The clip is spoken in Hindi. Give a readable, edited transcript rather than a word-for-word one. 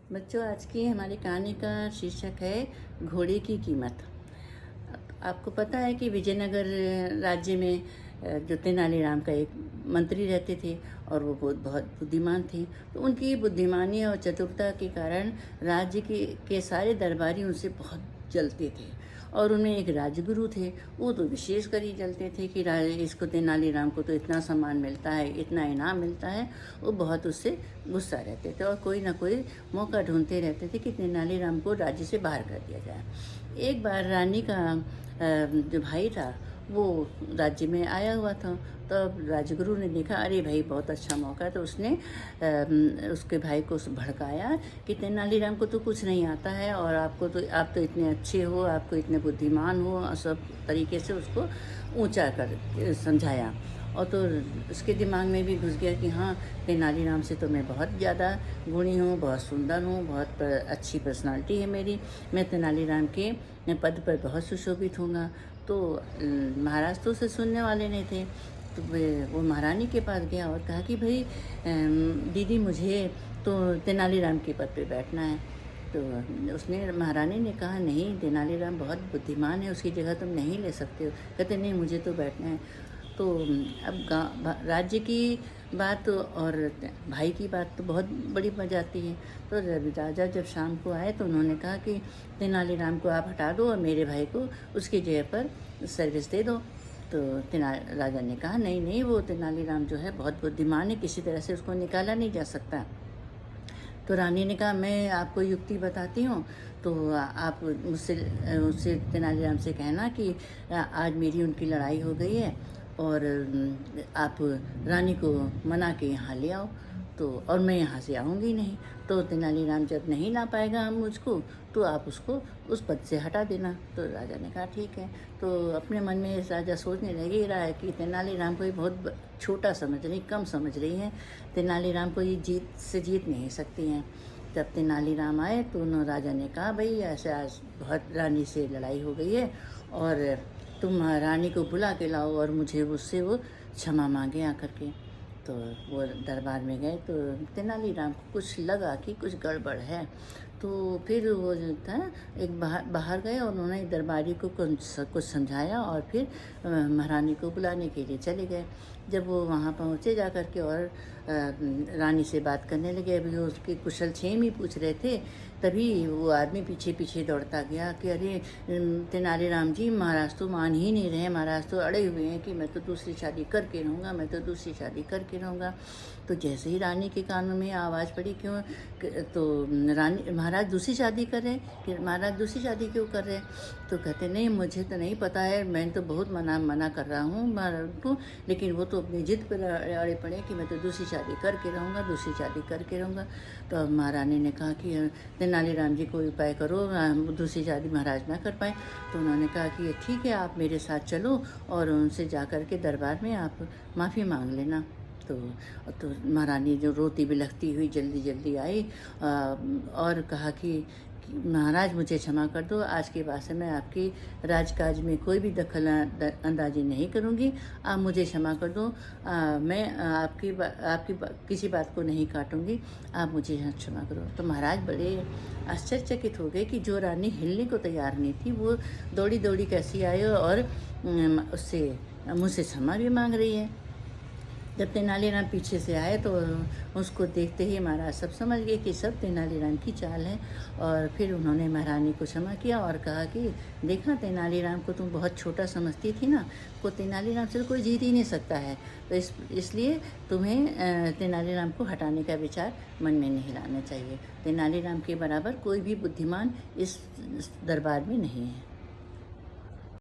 बच्चों, आज की हमारी कहानी का शीर्षक है घोड़े की कीमत। आपको पता है कि विजयनगर राज्य में जो तेनालीराम का एक मंत्री रहते थे और वो बहुत बुद्धिमान थे। तो उनकी बुद्धिमानी और चतुरता के कारण राज्य के सारे दरबारी उनसे बहुत जलते थे। और उनमें एक राजगुरु थे, वो तो विशेष कर ही जलते थे कि इसको तेनालीराम को तो इतना सम्मान मिलता है, इतना इनाम मिलता है। वो बहुत उससे गुस्सा रहते थे और कोई ना कोई मौका ढूंढते रहते थे कि तेनालीराम को राज्य से बाहर कर दिया जाए। एक बार रानी का जो भाई था वो राज्य में आया हुआ था। तब राजगुरु ने देखा, अरे भाई बहुत अच्छा मौका है। तो उसने उसके भाई को भड़काया कि तेनालीराम को तो कुछ नहीं आता है और आप तो इतने अच्छे हो, आपको इतने बुद्धिमान हो, और सब तरीके से उसको ऊंचा कर समझाया। और तो उसके दिमाग में भी घुस गया कि हाँ, तेनालीराम से तो मैं बहुत ज़्यादा गुणी हूँ, बहुत सुंदर हूँ, बहुत अच्छी पर्सनालिटी है मेरी, मैं तेनालीराम के पद पर बहुत सुशोभित होऊंगा। तो महाराज तो उसे सुनने वाले नहीं थे। तो वो महारानी के पास गया और कहा कि भाई दीदी, मुझे तो तेनालीराम के पद पे बैठना है। तो उसने महारानी ने कहा, नहीं, तेनालीराम बहुत बुद्धिमान है, उसकी जगह तुम नहीं ले सकते हो। कहते नहीं, मुझे तो बैठना है। तो अब राज्य की बात और भाई की बात तो बहुत बड़ी पड़ जाती है। तो राजा जब शाम को आए तो उन्होंने कहा कि तेनालीराम को आप हटा दो और मेरे भाई को उसकी जगह पर सर्विस दे दो। तो राजा ने कहा, नहीं नहीं, वो तेनालीराम जो है बहुत बुद्धिमान है, किसी तरह से उसको निकाला नहीं जा सकता। तो रानी ने कहा, मैं आपको युक्ति बताती हूँ, तो आप मुझसे तेनालीराम से कहना कि आज मेरी उनकी लड़ाई हो गई है और आप रानी को मना के यहाँ ले आओ। तो और मैं यहाँ से आऊँगी नहीं। तो तेनालीराम जब नहीं ला पाएगा हम मुझको, तो आप उसको उस पद से हटा देना। तो राजा ने कहा, ठीक है। तो अपने मन में राजा सोचने लगे रहा है कि तेनालीराम को ये बहुत छोटा समझ रही, कम समझ रही है, तेनालीराम को ये जीत नहीं सकती हैं। जब तेनालीराम आए तो राजा ने कहा, भाई ऐसे आज बहुत रानी से लड़ाई हो गई है और तुम रानी को बुला के लाओ और मुझे उससे वो क्षमा मांगे आकर के। तो वो दरबार में गए तो तेनालीराम को कुछ लगा कि कुछ गड़बड़ है। तो फिर वो जो था एक बाहर गए और उन्होंने दरबारी को कुछ समझाया और फिर महारानी को बुलाने के लिए चले गए। जब वो वहाँ पहुँचे जा कर के और रानी से बात करने लगे, अभी वो उसके कुशल क्षेम ही पूछ रहे थे, तभी वो आदमी पीछे पीछे दौड़ता गया कि अरे तेनालीराम जी, महाराज तो मान ही नहीं रहे, महाराज तो अड़े हुए हैं कि मैं तो दूसरी शादी करके रहूँगा, मैं तो दूसरी शादी करके रहूँगा। तो जैसे ही रानी के कानों में आवाज़ पड़ी, क्यों, तो रानी महाराज दूसरी शादी कर रहे हैं, कि महाराज दूसरी शादी क्यों कर रहे हैं? तो कहते, नहीं, मुझे तो नहीं पता है, मैं तो बहुत मना कर रहा हूँ महाराज को, लेकिन वो तो अपनी जिद पर अड़े पड़े कि मैं तो दूसरी शादी करके रहूँगा, दूसरी शादी करके रहूँगा। तो महारानी ने कहा कि तेनालीराम जी कोई उपाय करो, दूसरी शादी महाराज ना कर पाए। तो उन्होंने कहा कि ठीक है, आप मेरे साथ चलो और उनसे जा कर के दरबार में आप माफ़ी मांग लेना। तो महारानी जो रोती बिलखती हुई जल्दी जल्दी आई और कहा कि महाराज, मुझे क्षमा कर दो, आज के बाद से मैं आपकी राजकाज में कोई भी दखल अंदाजी नहीं करूँगी, आप मुझे क्षमा कर दो, मैं आपकी किसी बात को नहीं काटूँगी, आप मुझे क्षमा करो। तो महाराज बड़े आश्चर्यचकित हो गए कि जो रानी हिलने को तैयार नहीं थी, वो दौड़ी दौड़ी कैसी आई और उससे मुझसे क्षमा भी मांग रही है। जब तेनालीराम पीछे से आए तो उसको देखते ही महाराज सब समझ गए कि सब तेनालीराम की चाल है। और फिर उन्होंने महारानी को क्षमा किया और कहा कि देखा, तेनालीराम को तुम बहुत छोटा समझती थी ना, को तेनालीराम से कोई जीत ही नहीं सकता है। तो इसलिए तुम्हें तेनालीराम को हटाने का विचार मन में नहीं लाना चाहिए। तेनालीराम के बराबर कोई भी बुद्धिमान इस दरबार में नहीं है।